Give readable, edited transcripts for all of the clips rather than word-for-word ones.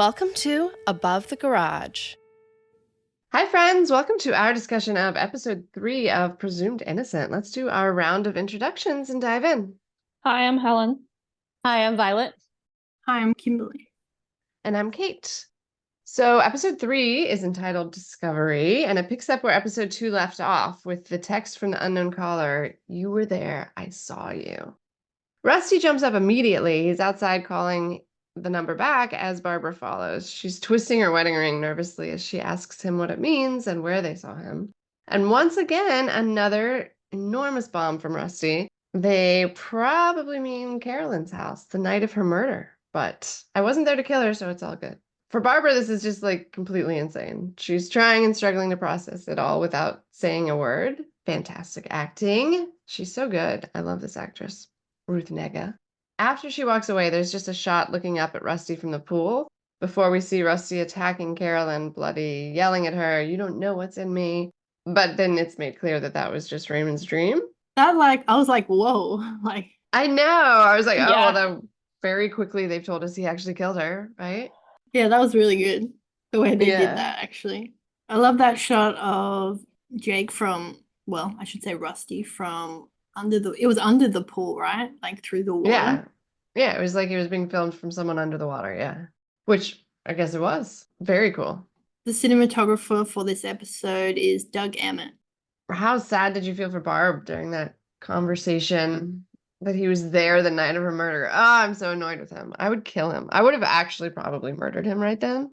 Welcome to Above the Garage. Hi, friends. Welcome to our discussion of episode 3 of Presumed Innocent. Let's do our round of introductions and dive in. Hi, I'm Helen. Hi, I'm Violet. Hi, I'm Kimberly. And I'm Kate. So, episode 3 is entitled Discovery, and it picks up where episode 2 left off with the text from the unknown caller, "You were there, I saw you." Rusty jumps up immediately. He's outside calling the number back as Barbara follows. She's twisting her wedding ring nervously as she asks him what it means and where they saw him. And once again, another enormous bomb from Rusty. They probably mean Carolyn's house, the night of her murder. But I wasn't there to kill her, so it's all good. For Barbara, this is just like completely insane. She's trying and struggling to process it all without saying a word. Fantastic acting. She's so good. I love this actress, Ruth Negga. After she walks away, there's just a shot looking up at Rusty from the pool before we see Rusty attacking Carolyn, bloody, yelling at her, "You don't know what's in me." But then it's made clear that that was just Raymond's dream. I was like, whoa. I know. I was like, oh, Yeah. well, very quickly they've told us he actually killed her, right? Yeah, that was really good. The way they Yeah. did that, actually. I love that shot of Jake I should say Rusty from it was under the pool, right? Like through the water. Yeah. Yeah, it was like he was being filmed from someone under the water, yeah. Which I guess it was. Very cool. The cinematographer for this episode is Doug Emmett. How sad did you feel for Barb during that conversation that he was there the night of her murder? Oh, I'm so annoyed with him. I would kill him. I would have actually probably murdered him right then.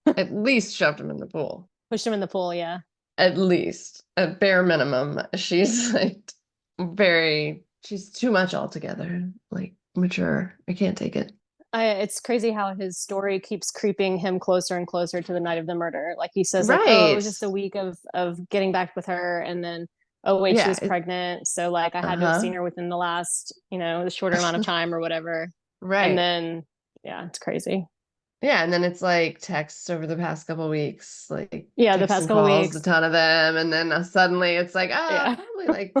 At least shoved him in the pool. Pushed him in the pool, yeah. At least. At bare minimum. She's like she's too much altogether. Like mature. I can't take it. It's crazy how his story keeps creeping him closer and closer to the night of the murder. Like he says, like, oh, it was just a week of getting back with her, and then, oh wait, she was pregnant. So like I had to have seen her within the last, the shorter amount of time or whatever. Right. And then, yeah, it's crazy. Yeah, and then it's like texts over the past couple weeks, like the past couple calls, weeks, a ton of them, and then suddenly it's like, probably like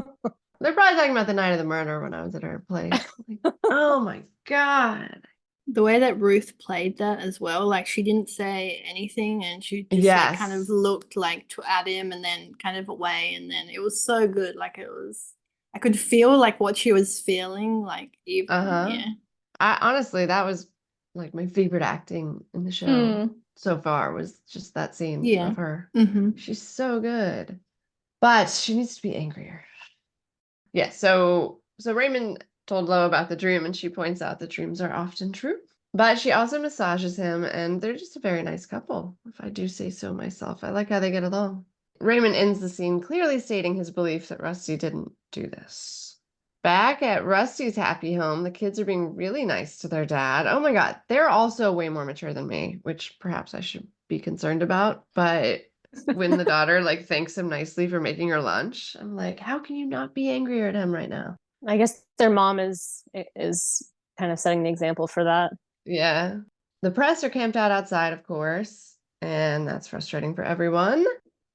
they're probably talking about the night of the murder when I was at her place. Like, oh my God. The way that Ruth played that as well, like she didn't say anything and she just like, kind of looked like at him and then kind of away, and then it was so good. Like I could feel like what she was feeling, like even yeah. Honestly, that was like my favorite acting in the show so far, was just that scene of her. She's so good, but she needs to be angrier. Yeah, so Raymond told Lo about the dream, and she points out that dreams are often true. But she also massages him, and they're just a very nice couple, if I do say so myself. I like how they get along. Raymond ends the scene clearly stating his belief that Rusty didn't do this. Back at Rusty's happy home, the kids are being really nice to their dad. Oh my God, they're also way more mature than me, which perhaps I should be concerned about. But when the daughter like thanks him nicely for making her lunch, I'm like, how can you not be angrier at him right now? I guess their mom is kind of setting the example for that. Yeah. The press are camped out outside, of course, and that's frustrating for everyone.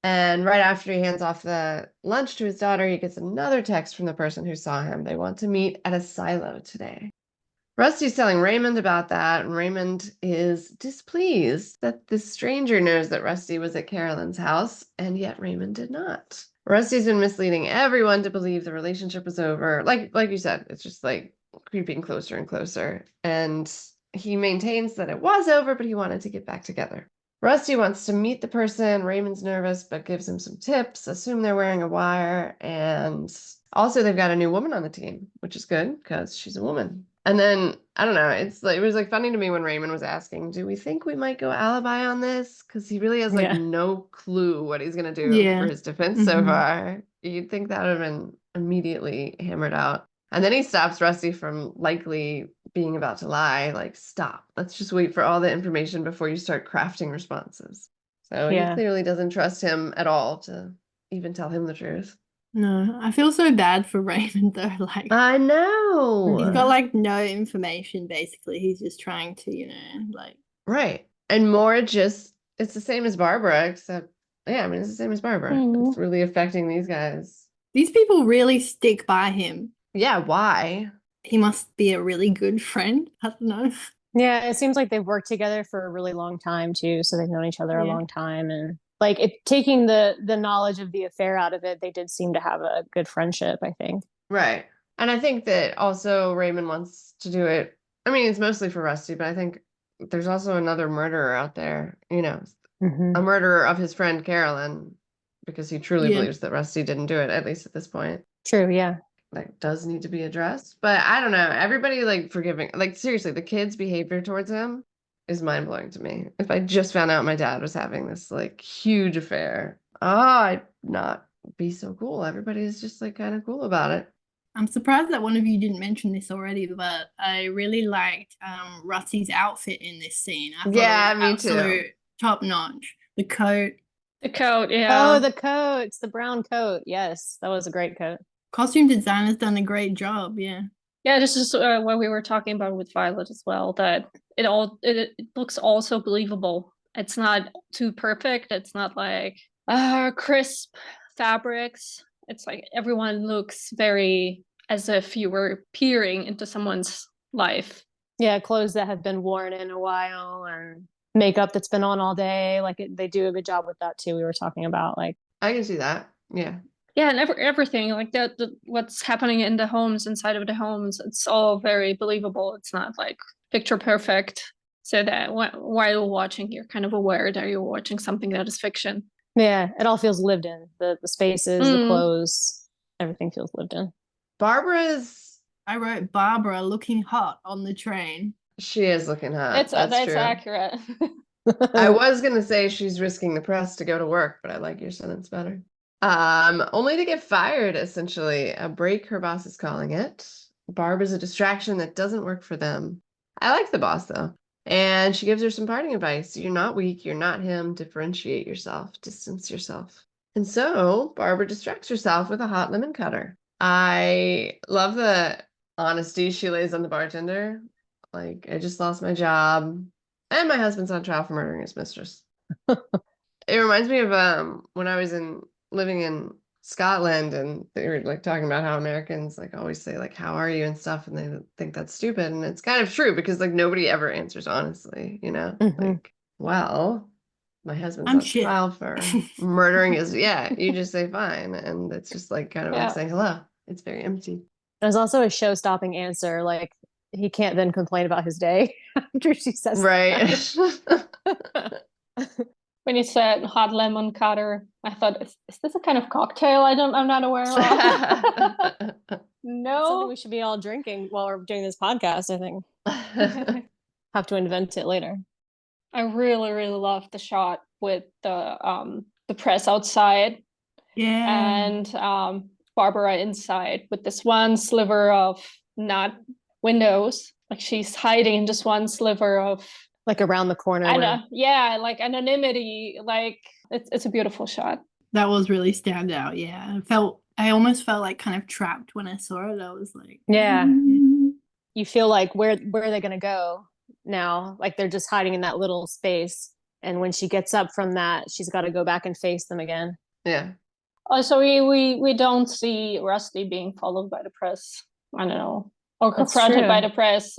And right after he hands off the lunch to his daughter, he gets another text from the person who saw him. They want to meet at a silo today. Rusty's telling Raymond about that, and Raymond is displeased that this stranger knows that Rusty was at Carolyn's house, and yet Raymond did not. Rusty's been misleading everyone to believe the relationship was over. Like you said, it's just like creeping closer and closer. And he maintains that it was over, but he wanted to get back together. Rusty wants to meet the person. Raymond's nervous, but gives him some tips. Assume they're wearing a wire. And also they've got a new woman on the team, which is good because she's a woman. And then, I don't know, it was like funny to me when Raymond was asking, do we think we might go alibi on this? Because he really has like no clue what he's going to do for his defense so far. You'd think that would have been immediately hammered out. And then he stops Rusty from likely being about to lie. Like, stop. Let's just wait for all the information before you start crafting responses. So he clearly doesn't trust him at all to even tell him the truth. No, I feel so bad for Raymond though. Like, I know. He's got like no information basically. He's just trying to, like. Right. And more it's the same as Barbara, except, it's the same as Barbara. It's really affecting these guys. These people really stick by him. Yeah, why? He must be a really good friend. I don't know. Yeah, it seems like they've worked together for a really long time too, so they've known each other a long time, and like taking the knowledge of the affair out of it, they did seem to have a good friendship, I think. Right. And I think that also Raymond wants to do it. I mean, it's mostly for Rusty, but I think there's also another murderer out there, a murderer of his friend Carolyn, because he truly believes that Rusty didn't do it, at least at this point. True, yeah. Like, does need to be addressed. But I don't know. Everybody, like, forgiving. Like, seriously, the kid's behavior towards him is mind-blowing to me. If I just found out my dad was having this, like, huge affair, I'd not be so cool. Everybody's just, like, kind of cool about it. I'm surprised that one of you didn't mention this already, but I really liked Rusty's outfit in this scene. I thought Yeah, it was me absolute too. Top notch. The coat. The coat, yeah. Oh, the coat. It's the brown coat. Yes, that was a great coat. Costume designer's done a great job, yeah. Yeah, this is what we were talking about with Violet as well, that it looks also believable. It's not too perfect. It's not like crisp fabrics. It's like everyone looks very as if you were peering into someone's life. Yeah, clothes that have been worn in a while and makeup that's been on all day. Like they do a good job with that too. We were talking about like I can see that. Yeah. Yeah, and everything like that, what's happening in the homes, inside of the homes, it's all very believable. It's not like picture perfect, so that while watching, you're kind of aware that you're watching something that is fiction. Yeah, it all feels lived in. The spaces, the clothes, everything feels lived in. I wrote Barbara looking hot on the train. She is looking hot. That's true. Accurate. I was gonna say she's risking the press to go to work, but I like your sentence better. Only to get fired, essentially. A break, her boss is calling it. Barb is a distraction that doesn't work for them. I like the boss, though. And she gives her some parting advice. You're not weak. You're not him. Differentiate yourself. Distance yourself. And so Barbara distracts herself with a hot lemon cutter. I love the honesty she lays on the bartender. Like, I just lost my job. And my husband's on trial for murdering his mistress. It reminds me of when I was living in Scotland, and they were like talking about how Americans like always say like how are you and stuff, and they think that's stupid, and it's kind of true because like nobody ever answers honestly, like, well, my husband's on trial for murdering his you just say fine, and it's just like kind of like saying hello. It's very empty. There's also a show-stopping answer, like he can't then complain about his day after she says right. When you said hot lemon cutter, I thought, is this a kind of cocktail I'm not aware of? No. Something we should be all drinking while we're doing this podcast, I think. Have to invent it later. I really, really love the shot with the press outside. Yeah. And Barbara inside with this one sliver of not windows. Like she's hiding in just one sliver of like around the corner. Yeah, like anonymity. Like it's a beautiful shot. That was really standout. Yeah, I almost felt like kind of trapped when I saw it. I was like, yeah. You feel like where are they going to go now? Like they're just hiding in that little space, and when she gets up from that, she's got to go back and face them again. Yeah. So we don't see Rusty being followed by the press. I don't know, or confronted by the press.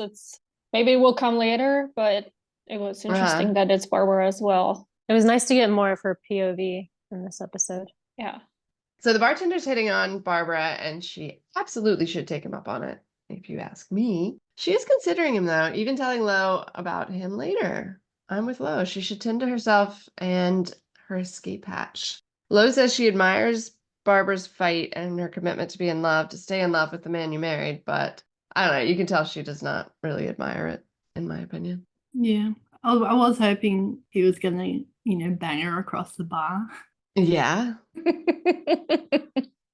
Maybe it will come later, but it was interesting that it's Barbara as well. It was nice to get more of her POV in this episode. Yeah. So the bartender's hitting on Barbara, and she absolutely should take him up on it, if you ask me. She is considering him, though, even telling Lo about him later. I'm with Lo. She should tend to herself and her escape hatch. Lo says she admires Barbara's fight and her commitment to be in love, to stay in love with the man you married, but I don't know. You can tell she does not really admire it, in my opinion. Yeah. I was hoping he was going to, bang her across the bar. Yeah.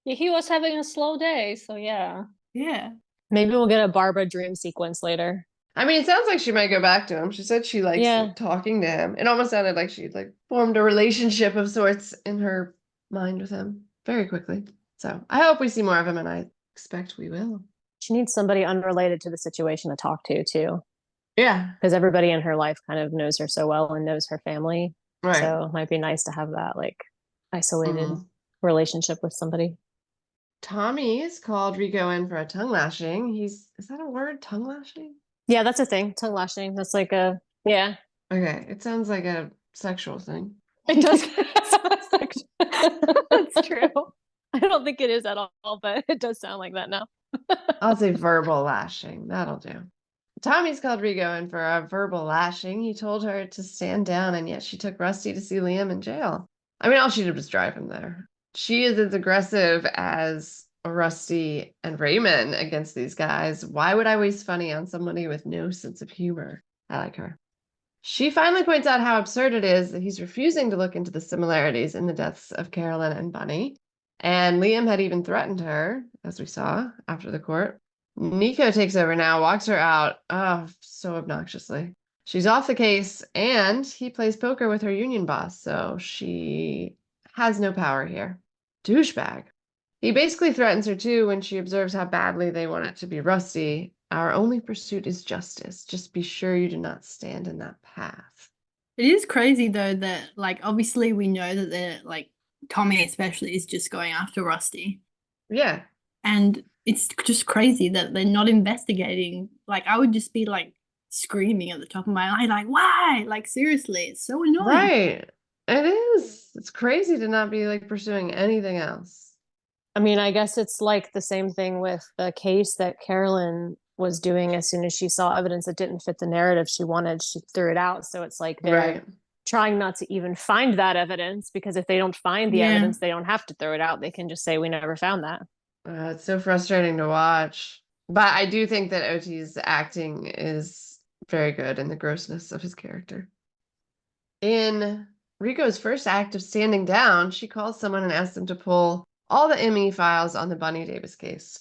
He was having a slow day, so yeah. Yeah. Maybe we'll get a Barbara dream sequence later. I mean, it sounds like she might go back to him. She said she likes like, talking to him. It almost sounded like she'd like formed a relationship of sorts in her mind with him very quickly. So I hope we see more of him, and I expect we will. She needs somebody unrelated to the situation to talk to, too. Yeah. Because everybody in her life kind of knows her so well and knows her family. Right. So it might be nice to have that like isolated relationship with somebody. Tommy's called Rico in for a tongue lashing. Is that a word? Tongue lashing? Yeah, that's a thing. Tongue lashing. That's like a, yeah. Okay, it sounds like a sexual thing. It does. That's true. I don't think it is at all, but it does sound like that now. I'll say verbal lashing. That'll do. Tommy's called Rigo in for a verbal lashing. He told her to stand down, and yet she took Rusty to see Liam in jail. I mean, all she did was drive him there. She is as aggressive as Rusty and Raymond against these guys. Why would I waste funny on somebody with no sense of humor? I like her. She finally points out how absurd it is that he's refusing to look into the similarities in the deaths of Carolyn and Bunny. And Liam had even threatened her, as we saw after the court. Nico takes over now, walks her out. Oh, so obnoxiously. She's off the case, and he plays poker with her union boss, so she has no power here. Douchebag. He basically threatens her too when she observes how badly they want it to be Rusty. Our only pursuit is justice. Just be sure you do not stand in that path. It is crazy though that, like, obviously we know that they're like, Tommy especially is just going after Rusty. Yeah. And it's just crazy that they're not investigating. Like, I would just be like screaming at the top of my lungs, like, why? Like, seriously, it's so annoying. Right. It is. It's crazy to not be like pursuing anything else. I mean, I guess it's like the same thing with the case that Carolyn was doing. As soon as she saw evidence that didn't fit the narrative she wanted, she threw it out. So it's like they're trying not to even find that evidence, because if they don't find the evidence, they don't have to throw it out. They can just say, we never found that. It's so frustrating to watch. But I do think that OT's acting is very good in the grossness of his character. In Rico's first act of standing down, she calls someone and asks them to pull all the ME files on the Bunny Davis case.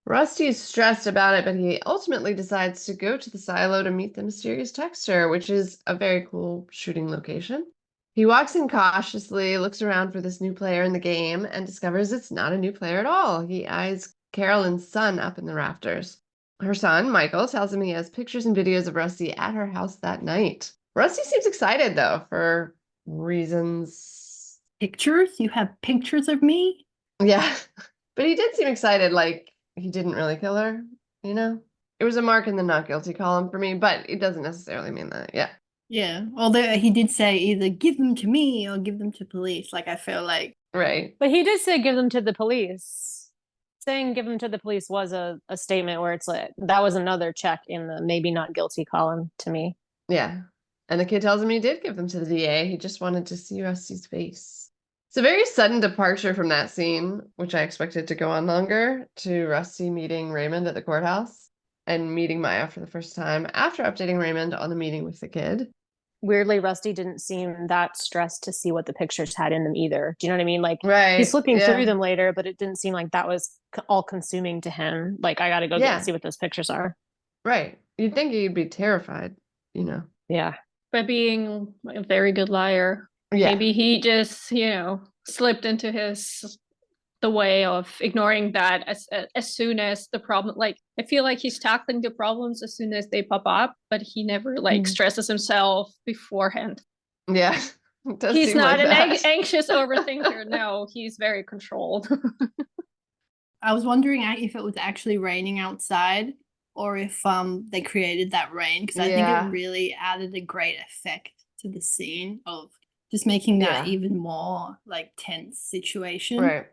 Rusty is stressed about it, but he ultimately decides to go to the silo to meet the mysterious texter, which is a very cool shooting location. He walks in cautiously, looks around for this new player in the game, and discovers it's not a new player at all. He eyes Carolyn's son up in the rafters. Her son, Michael, tells him he has pictures and videos of Rusty at her house that night. Rusty seems excited, though, for reasons. Pictures? You have pictures of me? Yeah, but he did seem excited, like he didn't really kill her, you know? It was a mark in the not guilty column for me, but it doesn't necessarily mean that, yeah. Yeah, although he did say either give them to me or give them to police, like I feel like. Right. But he did say give them to the police. Saying give them to the police was a statement where it's like, that was another check in the maybe not guilty column to me. Yeah. And the kid tells him he did give them to the DA. He just wanted to see Rusty's face. It's a very sudden departure from that scene, which I expected to go on longer, to Rusty meeting Raymond at the courthouse and meeting Maya for the first time after updating Raymond on the meeting with the kid. Weirdly, Rusty didn't seem that stressed to see what the pictures had in them either. Do you know what I mean? Like, he's flipping through them later, but it didn't seem like that was all consuming to him. Like, I got to go get and see what those pictures are. Right. You'd think he'd be terrified, you know? Yeah. By being a very good liar. Yeah. Maybe he just, slipped into the way of ignoring that as soon as the problem, like, I feel like he's tackling the problems as soon as they pop up, but he never stresses himself beforehand. Yeah. He's not an anxious overthinker. No, he's very controlled. I was wondering if it was actually raining outside or if they created that rain, because I think it really added a great effect to the scene of just making that even more like tense situation. Right.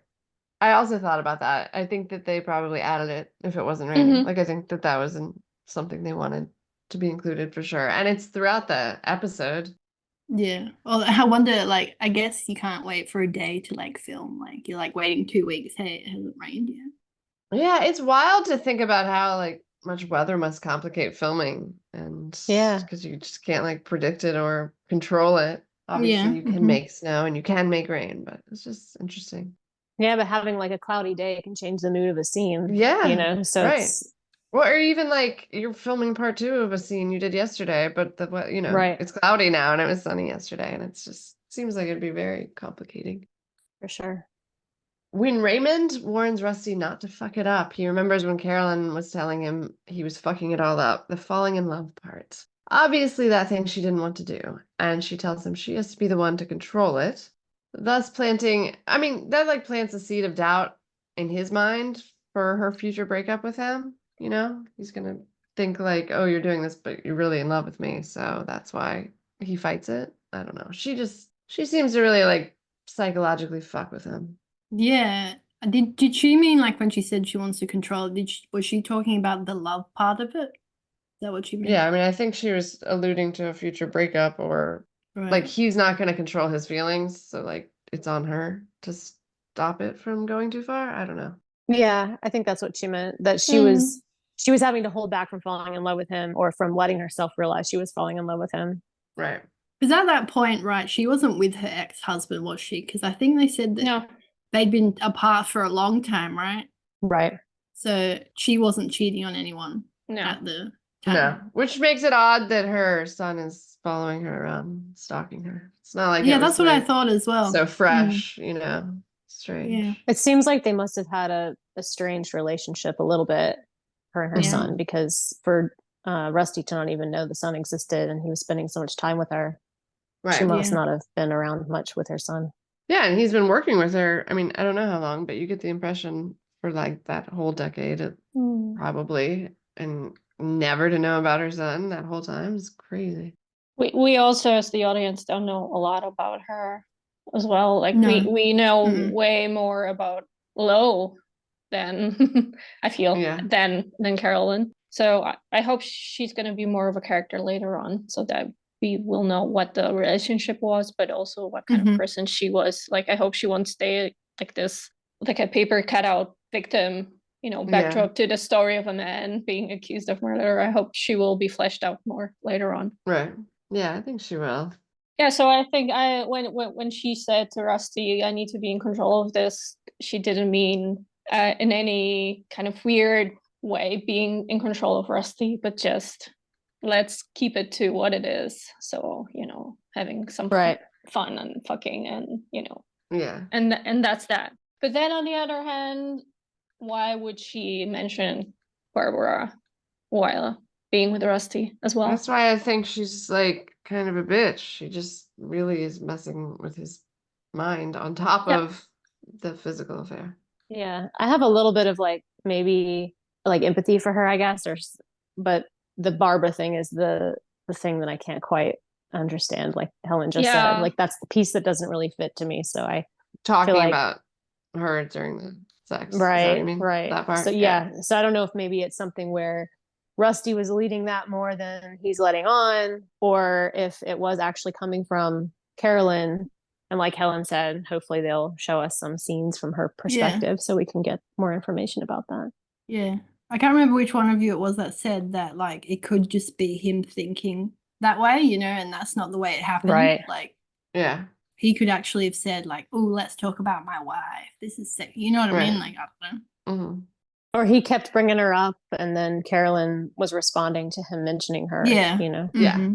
I also thought about that. I think that they probably added it if it wasn't raining. Mm-hmm. Like, I think that was something they wanted to be included for sure. And it's throughout the episode. Yeah. Well, I wonder, like, I guess you can't wait for a day to like film. Like, you're like waiting 2 weeks. Hey, it hasn't rained yet. Yeah, it's wild to think about how like much weather must complicate filming, and because you just can't like predict it or control it. Obviously, you can make snow and you can make rain, but it's just interesting. Yeah, but having like a cloudy day can change the mood of a scene. Yeah, so it's well, or even like you're filming part 2 of a scene you did yesterday, but it's cloudy now and it was sunny yesterday, and it's just seems like it'd be very complicating. For sure. When Raymond warns Rusty not to fuck it up, he remembers when Carolyn was telling him he was fucking it all up, the falling in love part. Obviously, that thing she didn't want to do, and she tells him she has to be the one to control it, thus plants a seed of doubt in his mind for her future breakup with him. He's going to think like, oh, you're doing this, but you're really in love with me, so that's why he fights it. I don't know. She seems to really like psychologically fuck with him. Yeah. Did she mean like when she said she wants to control it, was she talking about the love part of it? Is that what she meant? Yeah, I mean, I think she was alluding to a future breakup or like he's not going to control his feelings, so like it's on her to stop it from going too far. I don't know. Yeah, I think that's what she meant. That she was having to hold back from falling in love with him or from letting herself realize she was falling in love with him. Right. Because at that point, right, she wasn't with her ex-husband, was she? Because I think they said that they'd been apart for a long time, right? Right. So she wasn't cheating on anyone at the time. No, which makes it odd that her son is following her around, stalking her. It's not like that's what I thought as well. So fresh, strange. Yeah. It seems like they must have had a strange relationship a little bit, her and her son, because for Rusty to not even know the son existed and he was spending so much time with her, she must not have been around much with her son. Yeah, and he's been working with her. I mean, I don't know how long, but you get the impression for like that whole decade, probably, and never to know about her son that whole time is crazy. We also, as the audience, don't know a lot about her as well. Like we know way more about Lo than I feel than Carolyn. So I hope she's going to be more of a character later on, so that we will know what the relationship was, but also what kind of person she was. Like, I hope she won't stay like this, like a paper cutout victim, backdrop to the story of a man being accused of murder. I hope she will be fleshed out more later on. Right. Yeah, I think she will. Yeah, so I think when she said to Rusty, I need to be in control of this, she didn't mean in any kind of weird way being in control of Rusty, but just let's keep it to what it is. So, having some fun and fucking and, and that's that. But then on the other hand, why would she mention Barbara while being with Rusty as well? That's why I think she's like kind of a bitch. She just really is messing with his mind on top of the physical affair. Yeah, I have a little bit of like maybe like empathy for her, I guess, but the Barbara thing is the thing that I can't quite understand. Like Helen just said, like that's the piece that doesn't really fit to me. So I talking about her during the sex, right? You mean? Right. That part. So so I don't know if maybe it's something where Rusty was leading that more than he's letting on, or if it was actually coming from Carolyn. And like Helen said, hopefully they'll show us some scenes from her perspective so we can get more information about that. Yeah. I can't remember which one of you it was that said that, like, it could just be him thinking that way, and that's not the way it happened. Right. Like, he could actually have said, like, oh, let's talk about my wife. This is sick. You know what I mean? Like, I don't know. Or he kept bringing her up, and then Carolyn was responding to him mentioning her. Yeah. Yeah.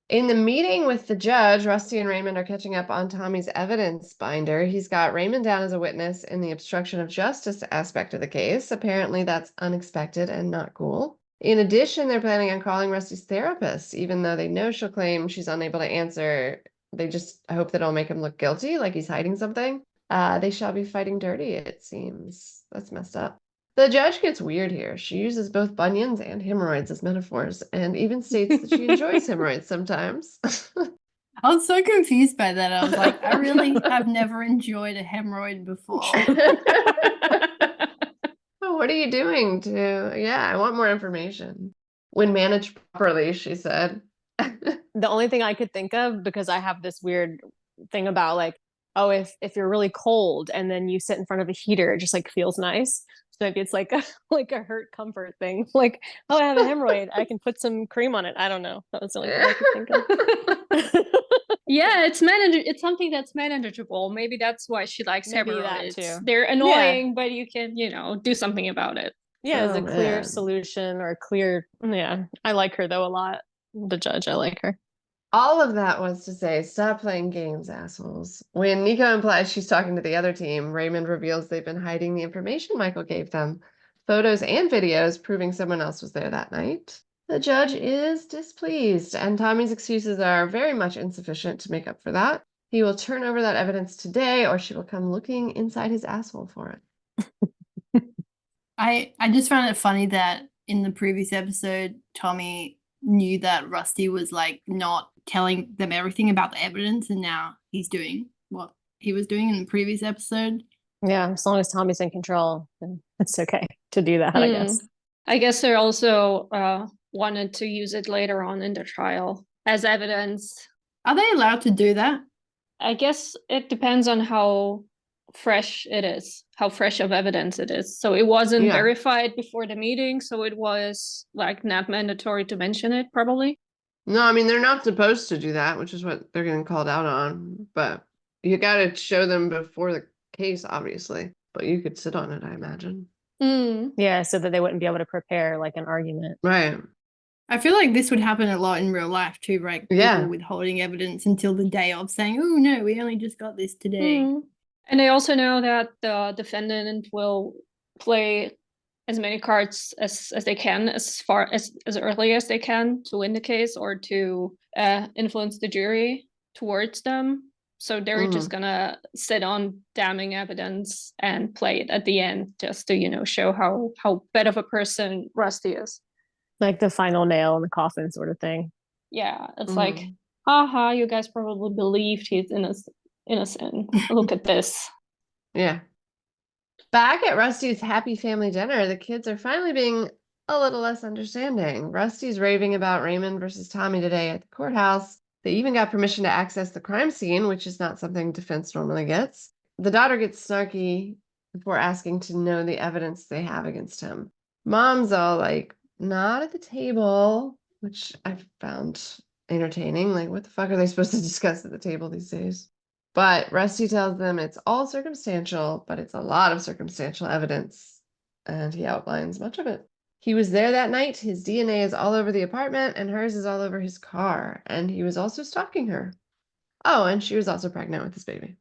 In the meeting with the judge, Rusty and Raymond are catching up on Tommy's evidence binder. He's got Raymond down as a witness in the obstruction of justice aspect of the case. Apparently, that's unexpected and not cool. In addition, they're planning on calling Rusty's therapist, even though they know she'll claim she's unable to answer. They just hope that it'll make him look guilty, like he's hiding something. They shall be fighting dirty, it seems. That's messed up. The judge gets weird here. She uses both bunions and hemorrhoids as metaphors and even states that she enjoys hemorrhoids sometimes. I was so confused by that. I was like, I really have never enjoyed a hemorrhoid before. Oh, what are you doing I want more information. When managed properly, she said. The only thing I could think of, because I have this weird thing about like, oh, if you're really cold and then you sit in front of a heater, it just like feels nice. So maybe it's like a hurt comfort thing. Like, oh, I have a hemorrhoid, I can put some cream on it. I don't know. That was the only thing I could think of. Yeah, it's something that's manageable. Maybe that's why she likes hemorrhoids. That too. They're annoying, but you can, do something about it. Yeah, it's a clear solution or clear. Yeah, I like her though a lot. The judge, I like her. All of that was to say, stop playing games, assholes. When Nico implies she's talking to the other team, Raymond reveals they've been hiding the information Michael gave them. Photos and videos proving someone else was there that night. The judge is displeased, and Tommy's excuses are very much insufficient to make up for that. He will turn over that evidence today, or she will come looking inside his asshole for it. I just found it funny that in the previous episode, Tommy knew that Rusty was like not telling them everything about the evidence, and now he's doing what he was doing in the previous episode. Yeah, as long as Tommy's in control, then it's okay to do that, I guess. I guess they also wanted to use it later on in the trial as evidence. Are they allowed to do that? I guess it depends on how fresh it is, how fresh of evidence it is. So it wasn't verified before the meeting, so it was like not mandatory to mention it, probably. No, I mean, they're not supposed to do that, which is what they're getting called out on. But you got to show them before the case, obviously. But you could sit on it, I imagine. Yeah, so that they wouldn't be able to prepare like an argument. Right. I feel like this would happen a lot in real life too, right? People withholding evidence until the day of, saying, oh no, we only just got this today. And they also know that the defendant will play as many cards as they can, as early as they can, to win the case or to influence the jury towards them. So they're just gonna sit on damning evidence and play it at the end, just to, you know, show how bad of a person Rusty is. Like the final nail in the coffin sort of thing. Yeah, it's like, haha, you guys probably believed he's innocent. Look at this. Yeah. Back at Rusty's happy family dinner, the kids are finally being a little less understanding. Rusty's raving about Raymond versus Tommy today at the courthouse. They even got permission to access the crime scene, which is not something defense normally gets. The daughter gets snarky before asking to know the evidence they have against him. Mom's all like, not at the table, which I found entertaining. Like, what the fuck are they supposed to discuss at the table these days? But Rusty tells them it's all circumstantial, but it's a lot of circumstantial evidence. And he outlines much of it. He was there that night. His DNA is all over the apartment, and hers is all over his car. And he was also stalking her. Oh, and she was also pregnant with his baby.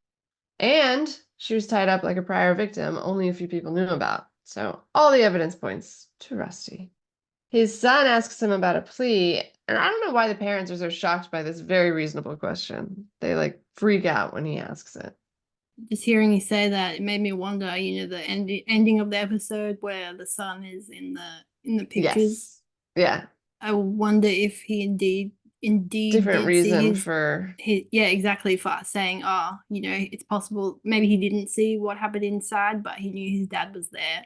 And she was tied up like a prior victim only a few people knew about. So all the evidence points to Rusty. His son asks him about a plea, and I don't know why the parents are so shocked by this very reasonable question. They like freak out when he asks it. Just hearing you say that, it made me wonder, you know, the ending of the episode where the son is in the pictures. Yes. Yeah. I wonder if he indeed different reason for yeah, exactly, for saying, oh, you know, it's possible maybe he didn't see what happened inside, but he knew his dad was there.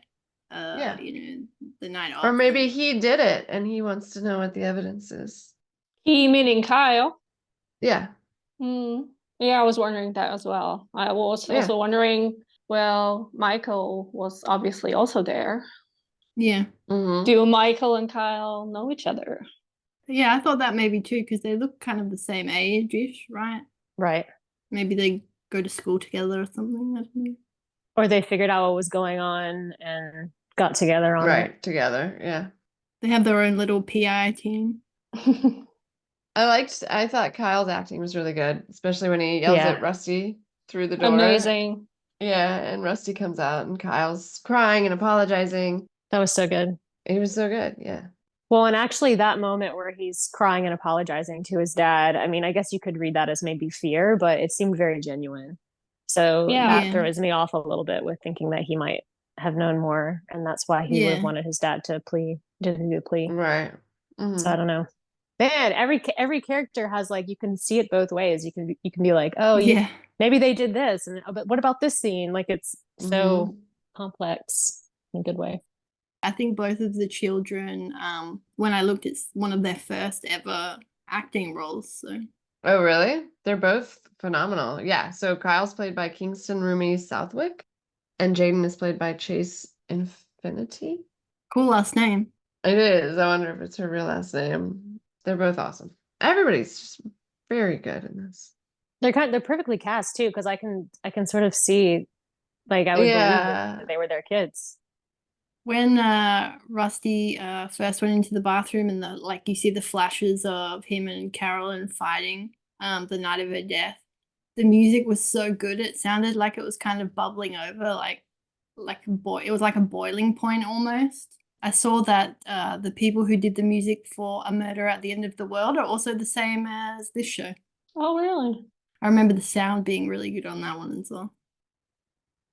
You know, the night of. Or maybe he did it and he wants to know what the evidence is. He meaning Kyle? Yeah. Yeah, I was wondering that as well. I was also wondering, well, Michael was obviously also there. Yeah. Do Michael and Kyle know each other? Yeah, I thought that maybe too, because they look kind of the same age-ish, right? Right. Maybe they go to school together or something. I don't know. Or they figured out what was going on and got together on it. Right, together, yeah. They have their own little PI team. I thought Kyle's acting was really good, especially when he yells at Rusty through the door. Amazing. Yeah, and Rusty comes out and Kyle's crying and apologizing. That was so good. He was so good, yeah. Well, and actually that moment where he's crying and apologizing to his dad, I mean, I guess you could read that as maybe fear, but it seemed very genuine. So that throws me off a little bit with thinking that he might have known more, and that's why he would have wanted his dad to do the plea. Right. So I don't know. Man, every character has, like, you can see it both ways. You can be like, oh maybe they did this, and but what about this scene? Like, it's so complex in a good way. I think both of the children, when I looked, it's one of their first ever acting roles. So. Oh, really? They're both phenomenal. Yeah. So Kyle's played by Kingston Rumi Southwick, and Jaden is played by Chase Infinity. Cool last name. It is. I wonder if it's her real last name. They're both awesome. Everybody's just very good in this. They're perfectly cast too, because I can sort of see, like, I would believe that they were their kids. When Rusty first went into the bathroom and you see the flashes of him and Carolyn fighting the night of her death, the music was so good. It sounded like it was kind of bubbling over, like it was like a boiling point almost. I saw that the people who did the music for A Murder at the End of the World are also the same as this show. Oh, really? I remember the sound being really good on that one as well.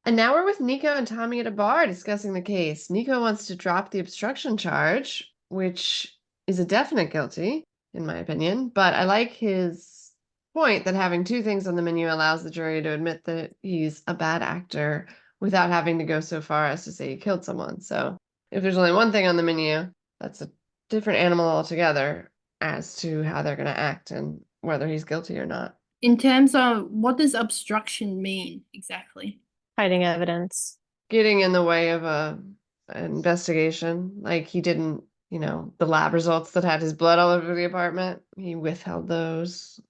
And now we're with Nico and Tommy at a bar discussing the case. Nico wants to drop the obstruction charge, which is a definite guilty, in my opinion. But I like his point that having two things on the menu allows the jury to admit that he's a bad actor without having to go so far as to say he killed someone. So if there's only one thing on the menu, that's a different animal altogether as to how they're going to act and whether he's guilty or not. In terms of what does obstruction mean exactly? Hiding evidence. Getting in the way of an investigation. Like he didn't, the lab results that had his blood all over the apartment, he withheld those.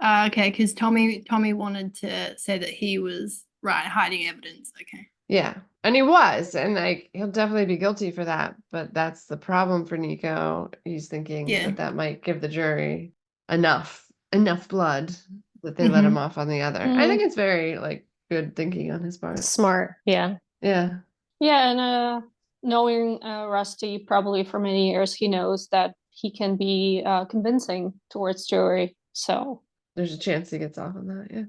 Okay, because Tommy wanted to say that he was hiding evidence. Okay. Yeah, and he was, and like he'll definitely be guilty for that. But that's the problem for Nico. He's thinking that might give the jury enough blood that they let him off on the other. I think it's very good thinking on his part. Smart, yeah. Yeah. Yeah, and knowing Rusty probably for many years, he knows that he can be convincing towards jury. So there's a chance he gets off on that, yeah.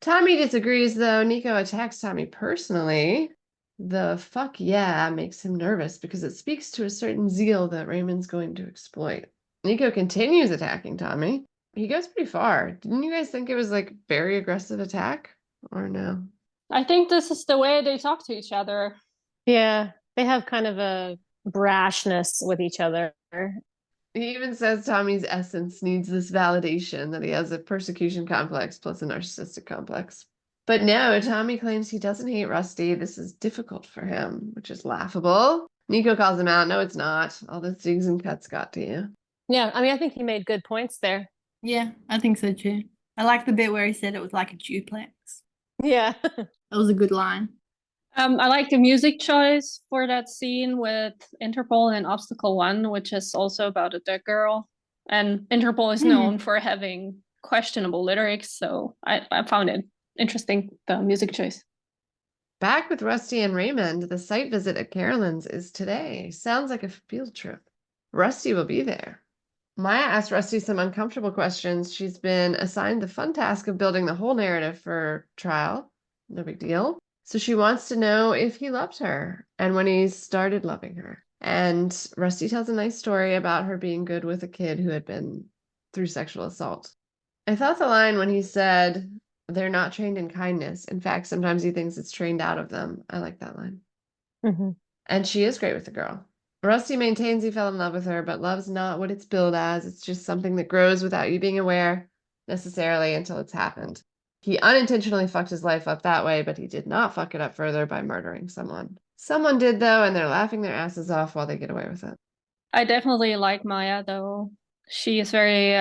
Tommy disagrees, though. Nico attacks Tommy personally. The fuck yeah makes him nervous because it speaks to a certain zeal that Raymond's going to exploit. Nico continues attacking Tommy. He goes pretty far. Didn't you guys think it was very aggressive attack or no? I think this is the way they talk to each other. Yeah, they have kind of a brashness with each other. He even says Tommy's essence needs this validation, that he has a persecution complex plus a narcissistic complex. But no, Tommy claims he doesn't hate Rusty. This is difficult for him, which is laughable. Nico calls him out. No, it's not. All the digs and cuts got to you. Yeah, I mean, I think he made good points there. Yeah, I think so too. I like the bit where he said it was like a duplex. Yeah. That was a good line. I like the music choice for that scene with Interpol and Obstacle 1, which is also about a dead girl. And Interpol is known for having questionable lyrics, so I found it interesting, the music choice. Back with Rusty and Raymond, the site visit at Carolyn's is today. Sounds like a field trip. Rusty will be there. Maya asked Rusty some uncomfortable questions. She's been assigned the fun task of building the whole narrative for trial. No big deal. So she wants to know if he loved her and when he started loving her. And Rusty tells a nice story about her being good with a kid who had been through sexual assault. I thought the line when he said, they're not trained in kindness. In fact, sometimes he thinks it's trained out of them. I like that line. And she is great with the girl. Rusty maintains he fell in love with her, but love's not what it's billed as. It's just something that grows without you being aware necessarily until it's happened. He unintentionally fucked his life up that way, but he did not fuck it up further by murdering someone. Someone did, though, and they're laughing their asses off while they get away with it. I definitely like Maya, though. She is very,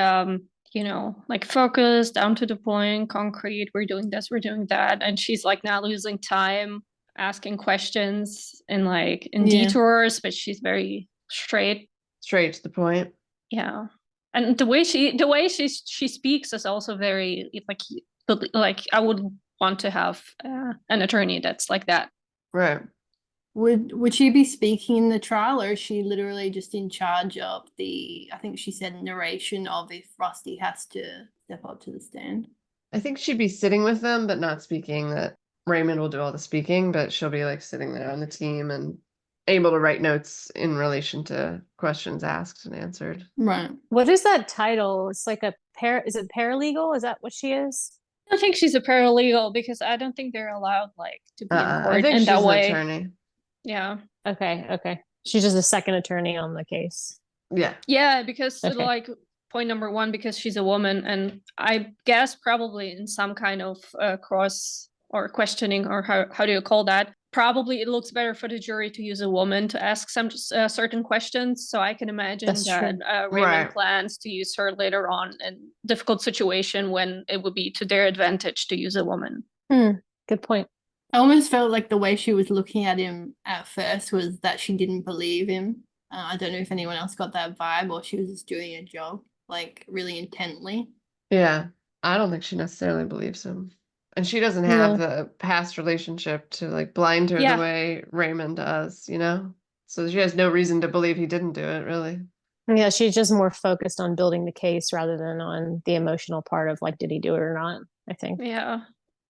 focused, down to the point, concrete. We're doing this, we're doing that. And she's not losing time asking questions in detours, but she's very straight to the point. Yeah. And the way she speaks is also very I would want to have an attorney that's like that. Right. Would she be speaking in the trial, or is she literally just in charge of I think she said narration of if Rusty has to step up to the stand? I think she'd be sitting with them, but not speaking. That Raymond will do all the speaking, but she'll be sitting there on the team and able to write notes in relation to questions asked and answered. Right. What is that title? It's like is it paralegal? Is that what she is? I think she's a paralegal because I don't think they're allowed to be in court I think in she's that way. An attorney. Yeah. Okay. She's just a second attorney on the case. Yeah. Yeah, because point number one, because she's a woman, and I guess probably in some kind of cross or questioning, or how do you call that? Probably it looks better for the jury to use a woman to ask some certain questions. So I can imagine that Raymond plans to use her later on in difficult situation when it would be to their advantage to use a woman. Good point. I almost felt like the way she was looking at him at first was that she didn't believe him. I don't know if anyone else got that vibe, or she was just doing a job really intently. Yeah, I don't think she necessarily believes him. And she doesn't have the past relationship to blind her the way Raymond does, So she has no reason to believe he didn't do it, really. Yeah, she's just more focused on building the case rather than on the emotional part of did he do it or not, I think. Yeah.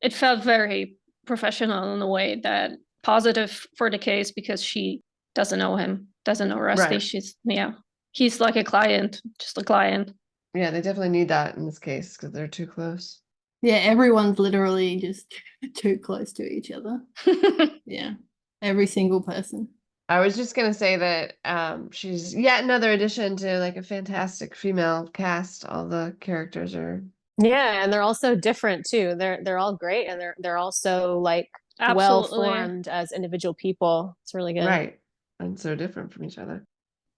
It felt very professional in a way that positive for the case because she doesn't know him, doesn't know Rusty. Right. He's like a client, just a client. Yeah, they definitely need that in this case because they're too close. Yeah, everyone's literally just too close to each other. Yeah, every single person. I was just gonna say that she's yet another addition to like a fantastic female cast. All the characters are and they're also different too. They're all great, and they're also like well formed as individual people. It's really good, right? And so different from each other.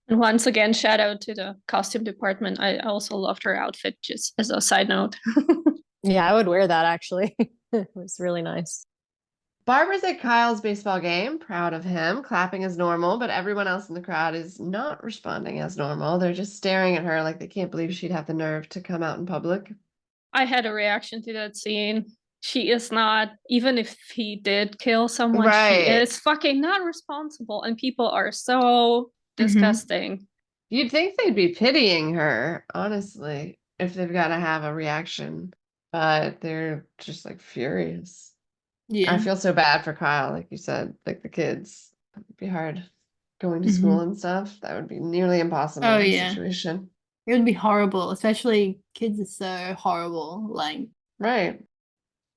And once again, shout out to the costume department. I also loved her outfit, just as a side note. Yeah, I would wear that actually. It was really nice. Barbara's at Kyle's baseball game, proud of him, clapping as normal, but everyone else in the crowd is not responding as normal. They're just staring at her like they can't believe she'd have the nerve to come out in public. I had a reaction to that scene. She is not, even if he did kill someone, she is fucking not responsible, and people are so disgusting. You'd think they'd be pitying her, honestly, if they've got to have a reaction, but they're just like furious. Yeah, I feel so bad for Kyle, like you said, like the kids. It'd be hard going to school and stuff. That would be nearly impossible in this situation. It would be horrible, especially kids are so horrible. Like, right.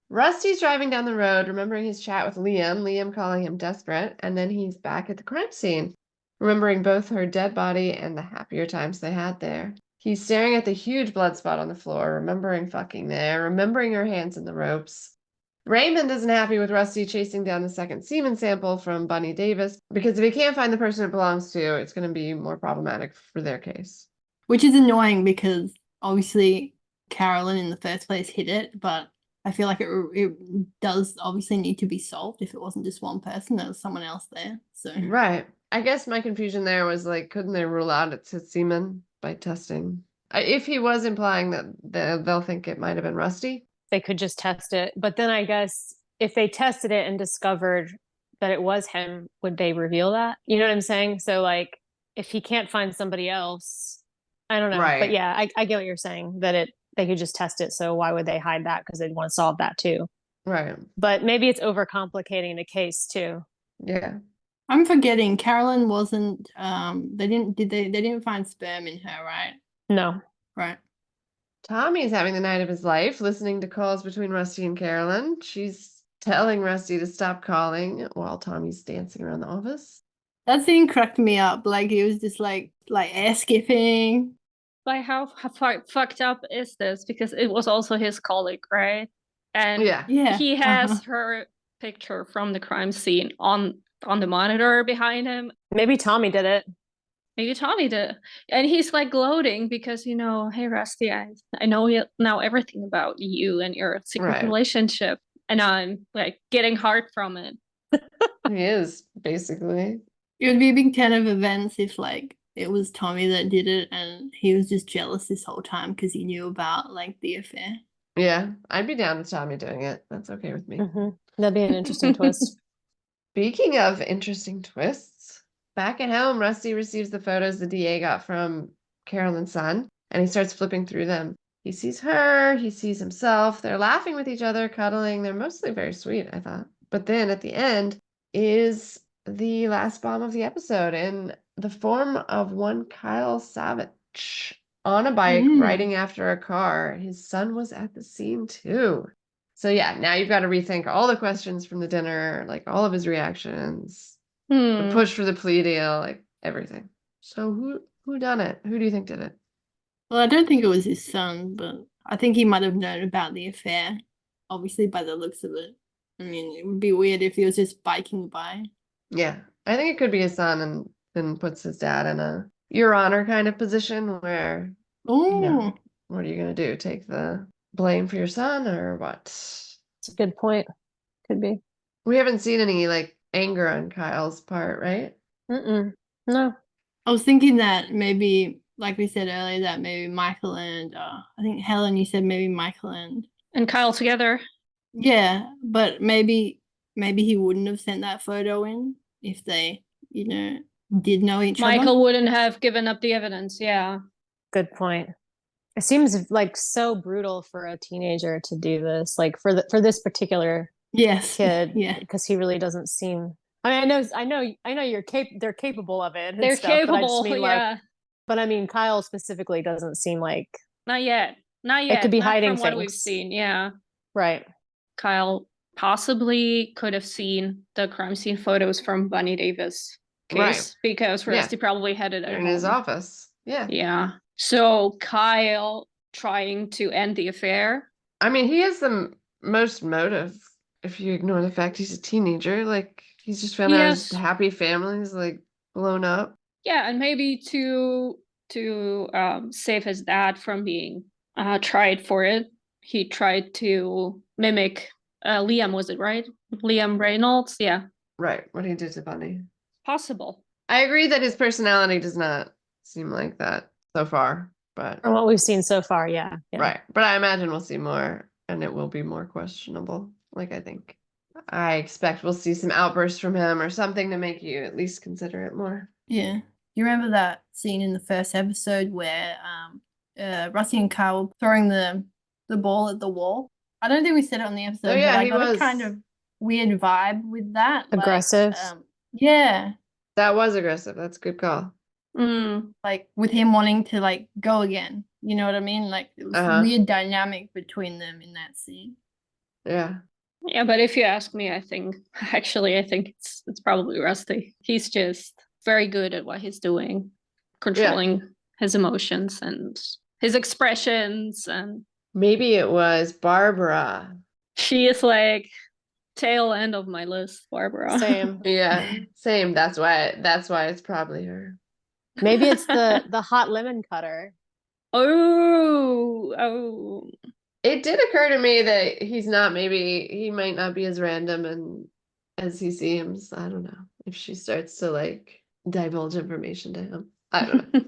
Rusty's driving down the road, remembering his chat with Liam calling him desperate, and then he's back at the crime scene, remembering both her dead body and the happier times they had there. He's staring at the huge blood spot on the floor, remembering fucking there, remembering her hands in the ropes. Raymond isn't happy with Rusty chasing down the second semen sample from Bunny Davis, because if he can't find the person it belongs to, it's going to be more problematic for their case. Which is annoying because obviously Carolyn in the first place hid it, but I feel like it does obviously need to be solved if it wasn't just one person, there was someone else there. So right. I guess my confusion there was like, couldn't they rule out it's his semen by testing? If he was implying that they'll think it might have been Rusty, they could just test it. But then I guess if they tested it and discovered that it was him, would they reveal that? You know what I'm saying? So like, if he can't find somebody else, I don't know. Right. But yeah, I get what you're saying, that they could just test it. So why would they hide that? Because they'd want to solve that too. Right. But maybe it's overcomplicating the case too. Yeah. I'm forgetting Carolyn wasn't they didn't find sperm in her, right? No. Right. Tommy's having the night of his life, listening to calls between Rusty and Carolyn. She's telling Rusty to stop calling while Tommy's dancing around the office. That scene cracked me up. Like, he was just like air skipping. Like, how fucked up is this? Because it was also his colleague, right? And he has her picture from the crime scene on the monitor behind him. Maybe Tommy did it. Maybe Tommy did. And he's like gloating because, hey, Rusty, I know now everything about you and your secret relationship. And I'm like getting hard from it. He is, basically. It would be a big turn of events if like it was Tommy that did it and he was just jealous this whole time because he knew about like the affair. Yeah, I'd be down with Tommy doing it. That's okay with me. That'd be an interesting twist. Speaking of interesting twists, back at home, Rusty receives the photos the DA got from Carolyn's son, and he starts flipping through them. He sees her, he sees himself. They're laughing with each other, cuddling. They're mostly very sweet, I thought. But then at the end is the last bomb of the episode in the form of one Kyle Sabich on a bike riding after a car. His son was at the scene too. So yeah, now you've got to rethink all the questions from the dinner, like all of his reactions, the push for the plea deal, like everything. So who done it? Who do you think did it? Well, I don't think it was his son, but I think he might have known about the affair, obviously by the looks of it. I mean, it would be weird if he was just biking by. Yeah, I think it could be his son, and then puts his dad in a Your Honor kind of position where, what are you going to do? Take the blame for your son or what? It's a good point. Could be. We haven't seen any like anger on Kyle's part, right? No. I was thinking that maybe, like we said earlier, that maybe Michael and I think Helen, you said maybe Michael and Kyle together. Yeah, but maybe he wouldn't have sent that photo in if they, did know each other. Michael wouldn't have given up the evidence. Yeah. Good point. It seems like so brutal for a teenager to do this, like for this particular Yes. kid. Yeah. Because he really doesn't seem. I mean, I know they're capable of it. They're stuff, capable, but I just mean yeah. but I mean, Kyle specifically doesn't seem like. Not yet. Not yet. It could be not hiding from what things. we've seen. Yeah. Right. Kyle possibly could have seen the crime scene photos from Bunny Davis case because Rusty probably had it at in home. his office. Yeah. Yeah. So Kyle trying to end the affair. I mean, he has the most motive if you ignore the fact he's a teenager. Like, he's just found out his happy family's like blown up. Yeah, and maybe to save his dad from being tried for it, he tried to mimic Liam, was it right? Liam Reynolds, yeah. Right, what he did to Bunny. Possible. I agree that his personality does not seem like that so far, but from what we've seen so far, yeah. Right, but I imagine we'll see more, and it will be more questionable. I expect we'll see some outbursts from him or something to make you at least consider it more. Yeah. You remember that scene in the first episode where Rusty and Kyle were throwing the ball at the wall? I don't think we said it on the episode, but I got a kind of weird vibe with that. Aggressive. Yeah. That was aggressive. That's a good call. Like with him wanting to like go again. You know what I mean? Like it was a weird dynamic between them in that scene. Yeah. Yeah, but if you ask me, I think it's probably Rusty. He's just very good at what he's doing, controlling his emotions and his expressions. And maybe it was Barbara. She is like tail end of my list, Barbara. Same. Yeah, same. That's why it's probably her. Maybe it's the hot lemon cutter. Oh. It did occur to me that he might not be as random as he seems. I don't know if she starts to like divulge information to him. I don't know.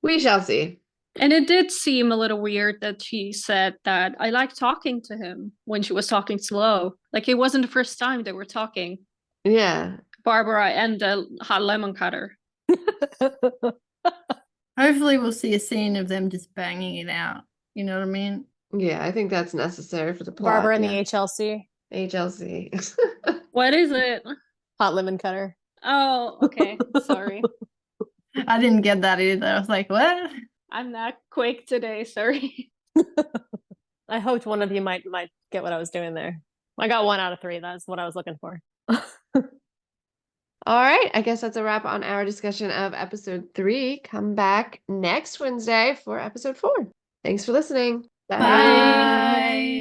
We shall see. And it did seem a little weird that she said that I like talking to him when she was talking slow. Like it wasn't the first time they were talking. Yeah. Barbara and the hot lemon cutter. Hopefully we'll see a scene of them just banging it out. You know what I mean? Yeah, I think that's necessary for the plot. Barbara and the HLC. HLC. What is it? Hot lemon cutter. Oh, okay. Sorry. I didn't get that either. I was like, what? I'm not quick today, sorry. I hoped one of you might get what I was doing there. I got 1 out of 3. That's what I was looking for. All right, I guess that's a wrap on our discussion of episode 3. Come back next Wednesday for episode 4. Thanks for listening. Bye.